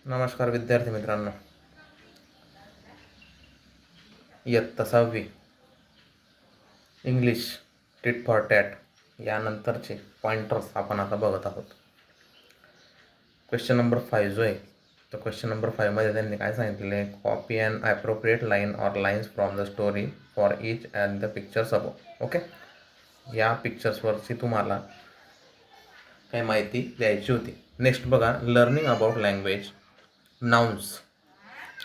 नमस्कार विद्यार्थी मित्रांनो. इयत्ता 6वी इंग्लिश टिट फॉर टॅट यानंतरचे पॉइंटर्स आपण आता बघत आहोत. क्वेश्चन नंबर 5 जो आहे तर क्वेश्चन नंबर 5मध्ये त्यांनी काय सांगितलेलं आहे, copy and appropriate line or lines from the story for each and the pictures above. Okay, या पिक्चर्सवरची तुम्हाला काही माहिती द्यायची होती. नेक्स्ट बघा, लर्निंग अबाउट लँग्वेज नाउन्स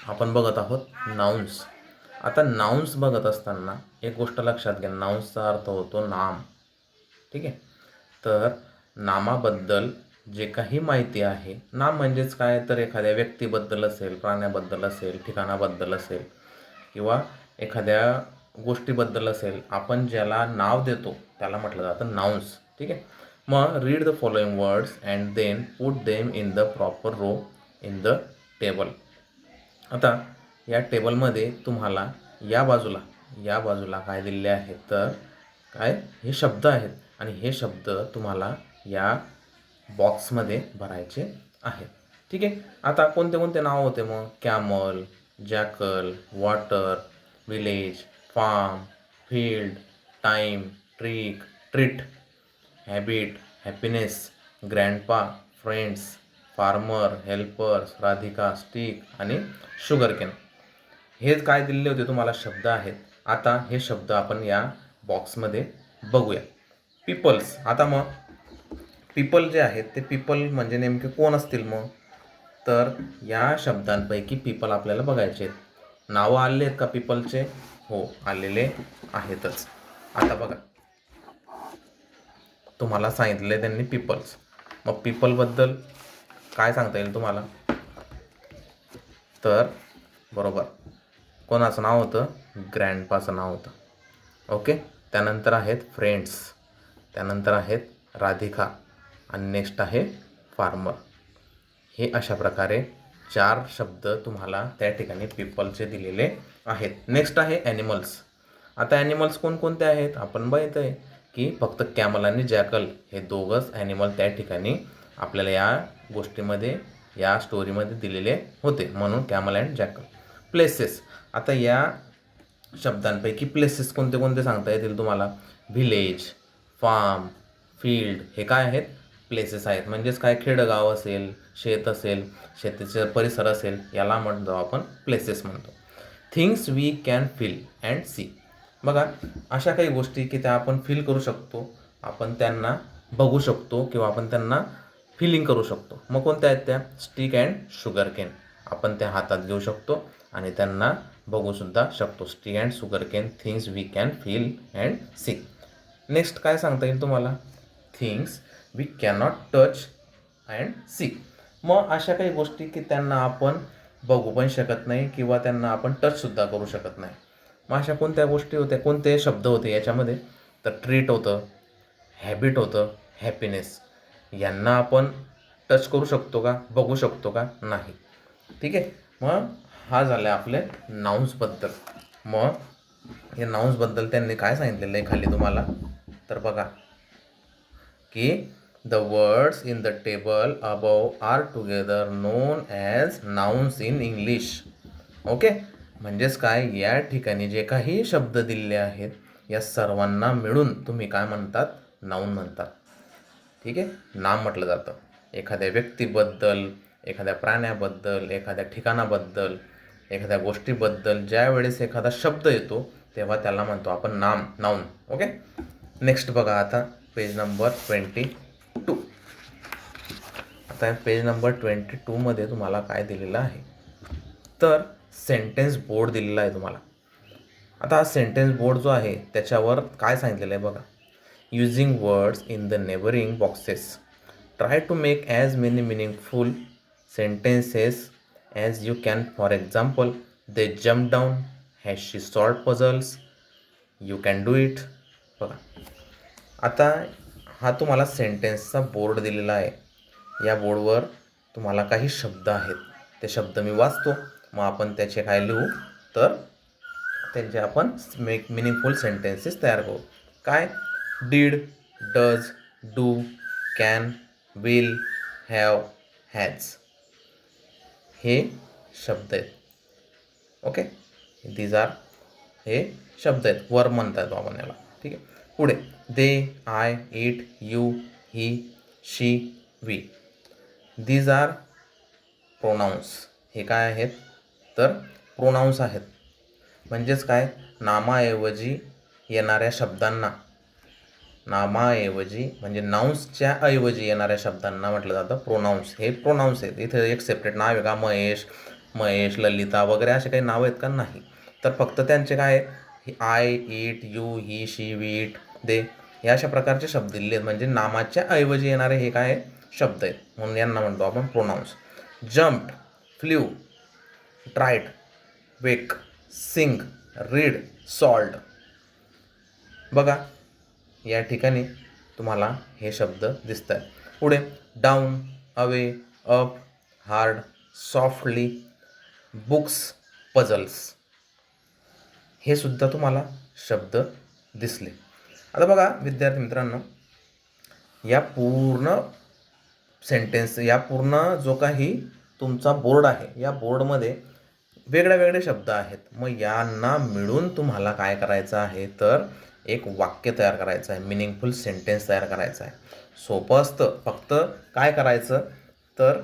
आपण बघत आहोत. नाउन्स, आता नाउन्स बघत असताना एक गोष्ट लक्षात घ्या, नाउन्सचा अर्थ होतो नाम. ठीक आहे, तर नामाबद्दल जे काही माहिती आहे, नाम म्हणजेच काय, तर एखाद्या व्यक्तीबद्दल असेल, प्राण्याबद्दल असेल, ठिकाणाबद्दल असेल किंवा एखाद्या गोष्टीबद्दल असेल, आपण ज्याला नाव देतो त्याला म्हटलं जातं नाउन्स. ठीक आहे, मग read the following words and then put them in the proper row in the table. आता या टेबलमध्ये तुम्हाला या बाजूला काय दिलेले आहेत, तर काय हे शब्द आहेत आणि हे शब्द तुम्हाला या बॉक्समध्ये भरायचे आहेत. ठीक आहे, आता कोणते कोणते नाव होते मग, camel, jackal, water, village, farm, field, time, trick, treat, habit, happiness, grandpa, friends, farmer, helpers, Radhika, stick आणि शुगरकेन. हे काय दिलेले होते तुम्हाला शब्द आहेत. आता हे शब्द आपण या बॉक्समध्ये बघूया. पीपल्स, आता मग पीपल जे आहेत ते पीपल म्हणजे नेमके कोण असतील मग, तर या शब्दांपैकी पीपल आपल्याला बघायचे आहेत. नावं आले आहेत का पीपलचे? हो, आलेले आहेतच. आता बघा, तुम्हाला सांगितले त्यांनी पीपल्स, मग पीपलबद्दल काय सांगता येईल तुम्हाला, तर बरोबर कोणाचं नाव होतं, ग्रँडपाचं नाव होतं. ओके, त्यानंतर आहेत फ्रेंड्स, त्यानंतर आहेत राधिका आणि नेक्स्ट आहे फार्मर. हे अशा प्रकारे 4 शब्द तुम्हाला त्या ठिकाणी पीपलचे दिलेले आहेत. नेक्स्ट आहे ॲनिमल्स. आता ॲनिमल्स कोणकोणते आहेत, आपण बघितलं आहे की फक्त कॅमल आणि जॅकल हे दोघंच ॲनिमल त्या ठिकाणी आपल्याला या गोष्टीमध्ये, या स्टोरीमध्ये दिलेले होते, म्हणून कॅमल अँड जॅकल. प्लेसेस, आता या शब्दांपैकी प्लेसेस कोणते कोणते सांगता येतील तुम्हाला, व्हिलेज, फार्म, फील्ड, हे काय आहेत, प्लेसेस आहेत. म्हणजेच काय, खेडगाव असेल, शेत असेल, शेतीचे परिसर असेल, याला म्हणतो आपण प्लेसेस म्हणतो. Things we can feel and see, बघा अशा काही गोष्टी की त्या आपण फील करू शकतो, आपण त्यांना बघू शकतो किंवा आपण त्यांना फिलिंग करू शकतो. मग कोणत्या आहेत त्या, स्टिक अँड शुगरकेन, आपण त्या हातात घेऊ शकतो आणि त्यांना बघूसुद्धा शकतो. Stick and sugarcane, things we can feel and see. Next काय सांगता येईल तुम्हाला, things we cannot touch and see. मग अशा काही गोष्टी की त्यांना आपण बघू पण शकत नाही किंवा त्यांना आपण टचसुद्धा करू शकत नाही. मग अशा कोणत्या गोष्टी होत्या, कोणते शब्द होते याच्यामध्ये, तर ट्रीट होतं, हॅबिट होतं, हॅपीनेस. यांना आपण टच करू शकतो का, बघू शकतो का, नाही. ठीक आहे, मग हा झाला आपले नाउन्सबद्दल. मग या नाउन्सबद्दल त्यांनी काय सांगितलेलं आहे खाली तुम्हाला, तर बघा की the words in the table above are together known as nouns in English. Okay, म्हणजेच काय, या ठिकाणी जे काही शब्द दिलेले आहेत या सर्वांना मिळून तुम्ही काय म्हणतात, नाउन म्हणतात. ठीक आहे, नाम म्हटलं जातं एखाद्या व्यक्तीबद्दल, एखाद्या प्राण्याबद्दल, एखाद्या ठिकाणाबद्दल, एखाद्या गोष्टीबद्दल ज्या वेळेस एखादा शब्द येतो तेव्हा त्याला म्हणतो आपण नाउन. ओके, नेक्स्ट बघा आता पेज नंबर 22. आता पेज नंबर 22मध्ये तुम्हाला काय दिलेलं आहे, तर सेंटेन्स बोर्ड दिलेला आहे तुम्हाला. आता हा सेंटेन्स बोर्ड जो आहे त्याच्यावर काय सांगितलेलं आहे बघा, using words in the neighbouring boxes try to make as many meaningful sentences as you can. For example, they jump down, has she solved puzzles, you can do it. बघा, आता हा तुम्हाला सेंटेन्सचा बोर्ड दिलेला आहे. या बोर्डवर तुम्हाला काही शब्द आहेत, ते शब्द मी वाचतो, मग आपण त्याचे काय लिहू, तर त्यांचे आपण मिनिंगफुल सेंटेन्सेस तयार करू. काय, did, does, do, can, will, have, has. हे शब्द आहेत. ओके, दीज आर हे शब्द आहेत, वर्ब म्हणता येतो आपण याला. ठीक आहे. पुढे they, I, it, you, he, she, we. These are pronouns. हे काय आहेत तर प्रोनाऊन्स आहेत. म्हणजेच काय, नामाऐवजी येणाऱ्या शब्दांना, नामाऐवजी म्हणजे नाउन्सच्या ऐवजी येणाऱ्या शब्दांना म्हटलं जातं प्रोनाऊन्स. हे प्रोनाऊन्स आहेत. इथे एक सेपरेट नाव आहे का, महेश, ललिता वगैरे असे काही नावं आहेत का, नाही. तर फक्त त्यांचे काय आहे, I, it, you, he, she, we, it, they हे अशा प्रकारचे शब्द दिले आहेत. म्हणजे नामाच्या ऐवजी येणारे हे काय शब्द आहेत, म्हणून यांना म्हणतो आपण प्रोनाऊन्स. जम्प्ड, फ्ल्यू, ट्राईड, वेक, सिंग, रीड, सॉल्ट. बघा या ठिकाणी तुम्हाला हे शब्द दिसत आहेत. पुढे down, away, up, hard, softly, books, puzzles. हे सुद्धा तुम्हाला शब्द दिसले. आता बघा विद्यार्थी मित्रांनो, या पूर्ण सेंटेन्स, या पूर्ण जो काही तुमचा बोर्ड आहे, या बोर्डमध्ये वेगळे शब्द आहेत. मग यांना मिळून तुम्हाला काय करायचं आहे तर एक वाक्य तयार करायचं आहे, मिनिंगफुल सेंटेन्स तयार करायचं आहे. सोपं असतं. फक्त काय करायचं तर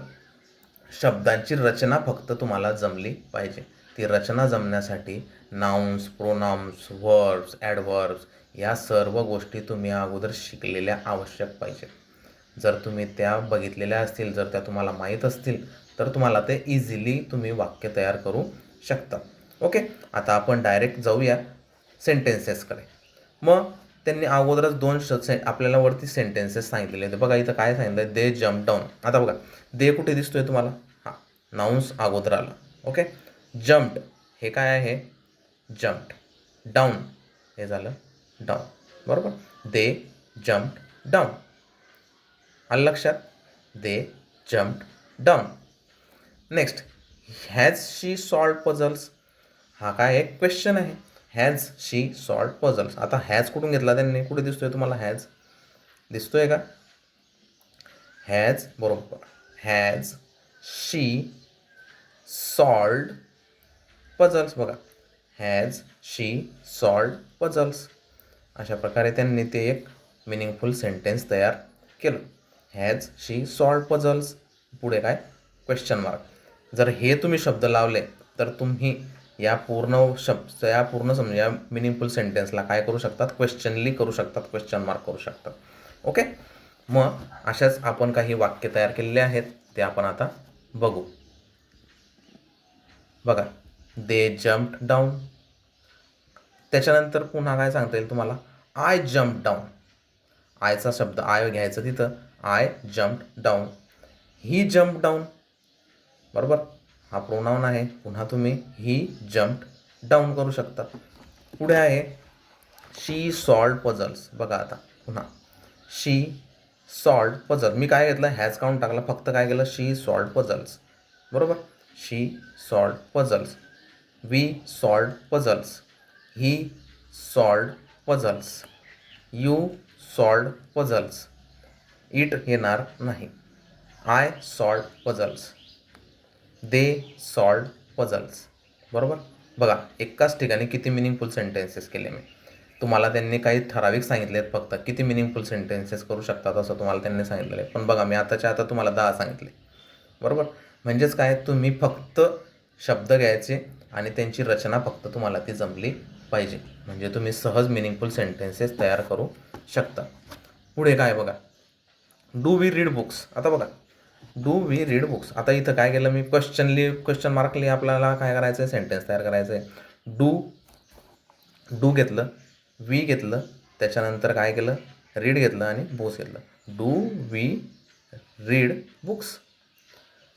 शब्दांची रचना फक्त तुम्हाला जमली पाहिजे. ती रचना जमण्यासाठी नाउन्स, प्रोनाउन्स, वर्ब्स, ॲडवर्ब्स या सर्व गोष्टी तुम्ही अगोदर शिकलेल्या आवश्यक पाहिजेत. जर तुम्ही त्या बघितलेल्या असतील, जर त्या तुम्हाला माहीत असतील, तर तुम्हाला ते इझिली तुम्ही वाक्य तयार करू शकता. ओके, आता आपण डायरेक्ट जाऊया सेंटेन्सेसकडे. मग त्यांनी अगोदरच दोन आपल्याला वरती सेंटेन्सेस सांगितलेले होते. बघा इथं काय सांगितलं आहे, दे जम्प डाऊन. आता बघा दे कुठे दिसतोय तुम्हाला, हां, नाउन्स अगोदर आलं. ओके, जम्प्ड हे काय आहे, जम्प्ड. डाऊन हे झालं डाऊन, बरोबर. दे जम्प्ड डाऊन, आलं लक्षात, they jumped down. Next, has she solved puzzles. हा काय एक क्वेश्चन आहे, हॅज शी सॉल्व्ड पझल्स. आता हॅज कुठून घेतला त्यांनी, कुठे दिसतोय तुम्हाला हॅज, दिसतोय का, हॅज, बरोबर. Has she solved puzzles. बघा हॅज शी सॉल्व्ड पझल्स. अशा प्रकारे त्यांनी ते एक मिनिंगफुल सेंटेन्स तयार केलं. हॅज शी सॉल्व्ड पझल्स, पुढे काय क्वेश्चन मार्क. जर हे तुम्ही शब्द लावले तर तुम्ही या पूर्ण समजा या मिनिंगफुल सेंटेन्सला काय करू शकतात, क्वेश्चनली करू शकतात, क्वेश्चन मार्क करू शकतात. ओके, मग अशाच आपण काही वाक्य तयार केलेले आहेत, ते आपण आता बघू. बघा दे जम्प्ड डाऊन. त्याच्यानंतर पुन्हा काय सांगता येईल तुम्हाला, आय जम्प डाऊन. आयचा शब्द आय घ्यायचं तिथं, I jumped down. He jump down, बरोबर, हा प्रोनाऊन आहे. पुन्हा तुम्ही ही जम्प्ड डाऊन करू शकता. पुढे आहे शी सॉल्व्ड पझल्स. बघा आता पुन्हा शी सॉल्व्ड पझल. मी काय घेतलं, हॅज काउंट टाकला, फक्त काय केलं, शी सॉल्व्ड पझल्स, बरोबर. She solved puzzles, we solved puzzles, he solved puzzles, you solved puzzles. It येणार नाही. I solved puzzles, they solved puzzles, बरोबर. बघा एकाच ठिकाणी किती मिनिंगफुल सेंटेन्सेस केले मी. तुम्हाला त्यांनी काही ठराविक सांगितले आहेत, फक्त किती मिनिंगफुल सेंटेन्सेस करू शकतात असं तुम्हाला त्यांनी सांगितलेलं आहे. पण बघा मी आता तुम्हाला 10 सांगितले, बरोबर. म्हणजेच काय, तुम्ही फक्त शब्द घ्यायचे आणि त्यांची रचना फक्त तुम्हाला ती जमली पाहिजे, म्हणजे तुम्ही सहज मिनिंगफुल सेंटेन्सेस तयार करू शकता. पुढे काय बघा, डू वी रीड बुक्स. आता बघा डू वी रीड बुक्स. आता इथं काय केलं मी, क्वेश्चन मार्कली आपल्याला काय करायचं आहे, सेंटेन्स तयार करायचं आहे. डू घेतलं, वी घेतलं, त्याच्यानंतर काय केलं, रीड घेतलं आणि बुक्स घेतलं. Do we read books,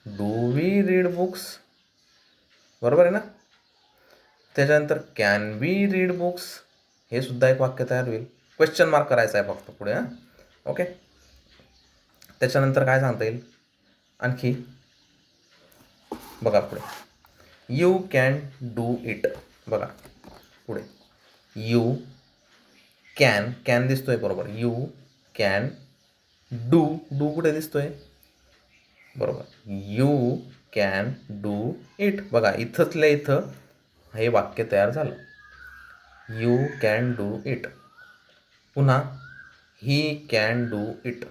do we read books, बरोबर आहे ना. त्याच्यानंतर कॅन वी रीड बुक्स, हे सुद्धा एक वाक्य तयार होईल. क्वेश्चन मार्क करायचा आहे फक्त पुढे, हां, ओके. त्याच्यानंतर काय सांगता येईल आणखी, बघा पुढे यू कॅन डू इट. बघा पुढे यू कॅन दिसतोय, बरोबर. यू कॅन डू कुठे दिसतोय, बरोबर. You can do it. बघा इथंचल्या इथं हे वाक्य तयार झालं. You can do it. पुन्हा he can do it.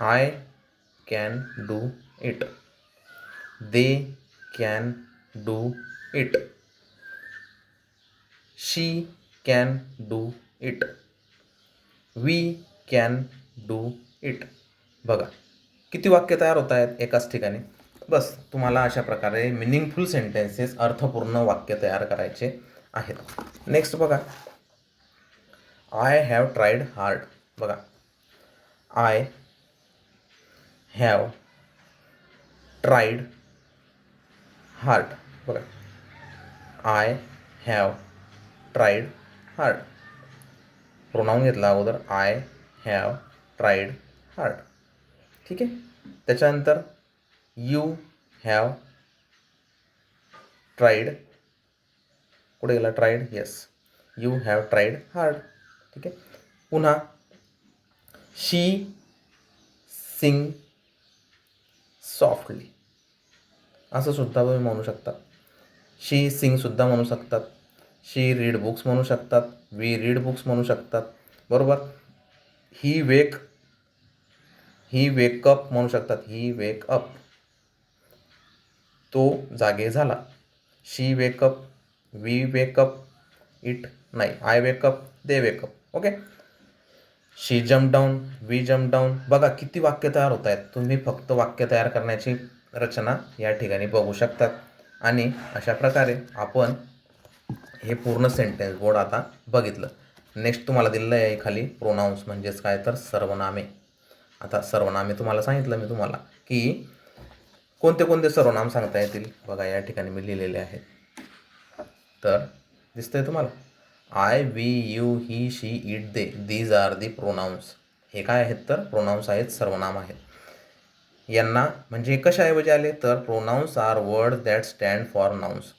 I can do it. They can do it. She can do it. We can do it. बघा किती वाक्य तयार होत आहेत एकाच ठिकाणी. बस तुम्हाला अशा प्रकारे मिनिंगफुल सेंटेन्सेस, अर्थपूर्ण वाक्य तयार करायचे आहेत. नेक्स्ट बघा, आय हॅव ट्राईड हार्ड. बघा आय हॅव ट्राईड हार्ड. बघा I have tried hard. Pronoun घेतला अगोदर, आय हॅव ट्राईड हार्ड. ठीक आहे. त्याच्यानंतर यू हॅव ट्राईड. कुठे गेला tried? Yes, you have tried hard. ठीक आहे. पुन्हा शी सिंग सॉफ्टली असं सुद्धा तुम्ही म्हणू शकता. शी सिंगसुद्धा म्हणू शकतात. शी रीड बुक्स म्हणू शकतात. वी रीड बुक्स म्हणू शकतात. बरोबर. ही वेकअप म्हणू शकतात. ही वेकअप, तो जागे झाला. She wake up, we wake up, it नाही, I wake up, they wake up. Okay. She jump down, we jump down. बघा किती वाक्य तयार होत आहेत. तुम्ही फक्त वाक्य तयार करण्याची रचना या ठिकाणी बघू शकतात. आणि अशा प्रकारे आपण हे पूर्ण सेंटेन्स बोर्ड आता बघितलं. नेक्स्ट तुम्हाला दिलेलं आहे खाली प्रोनाऊन्स म्हणजेच काय तर सर्वनामे. आता सर्वनामे तुम्हाला सांगितलं मी तुम्हाला की कोणते कोणते सर्वनाम सांगता येतील. बघा या ठिकाणी मी लिहिलेले आहेत. तर दिसतंय तुम्हाला, I, we, you, he, she, it, they, these are the pronouns. हे काय आहेत तर प्रोनाऊन्स आहेत, सर्वनाम आहेत. यांना म्हणजे कशाऐवजी आले तर pronouns are word that stand for nouns.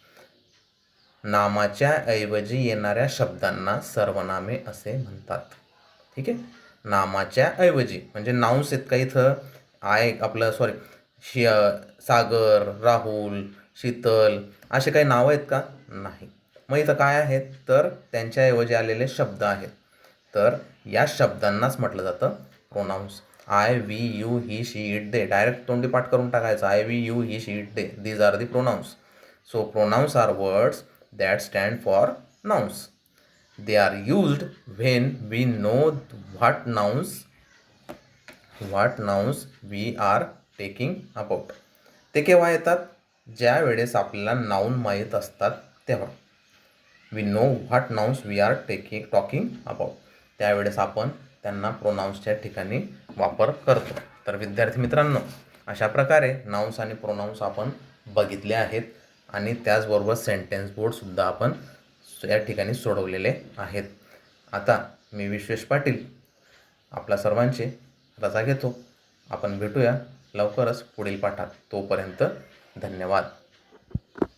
नामाच्या ऐवजी येणाऱ्या शब्दांना सर्वनामे असे म्हणतात. ठीक आहे. नामाच्या ऐवजी म्हणजे नाउन्स आहेत का इथं, आपलं सागर, राहुल, शीतल असे काही नावं आहेत का? नाही. मग इथं काय आहेत तर त्यांच्याऐवजी आलेले शब्द आहेत. तर या शब्दांनाच म्हटलं जातं pronouns. I, we, you, he, she, it, they. Direct तोंडी पाठ करून टाकायचं. I, we, you, he, she, it, they, these are the pronouns. So pronouns are words that stand for nouns. They are used when we know what nouns we are talking about. ते केव्हा येतात? ज्या वेळेस आपल्याला noun माहीत असतात तेव्हा. We know what nouns we are talking about. त्यावेळेस आपण त्यांना प्रोनाऊन्सच्या ठिकाणी वापर करतो. तर विद्यार्थी मित्रांनो, अशा प्रकारे नाउन्स आणि प्रोनाऊन्स आपण बघितले आहेत. आणि त्याचबरोबर सेंटेन्स बोर्डसुद्धा आपण या ठिकाणी सोडवलेले आहेत. आता मी विश्वेश पाटील आपल्या सर्वांची रजा घेतो. आपण भेटूया लवकरच पुढील पाठात. तोपर्यंत धन्यवाद.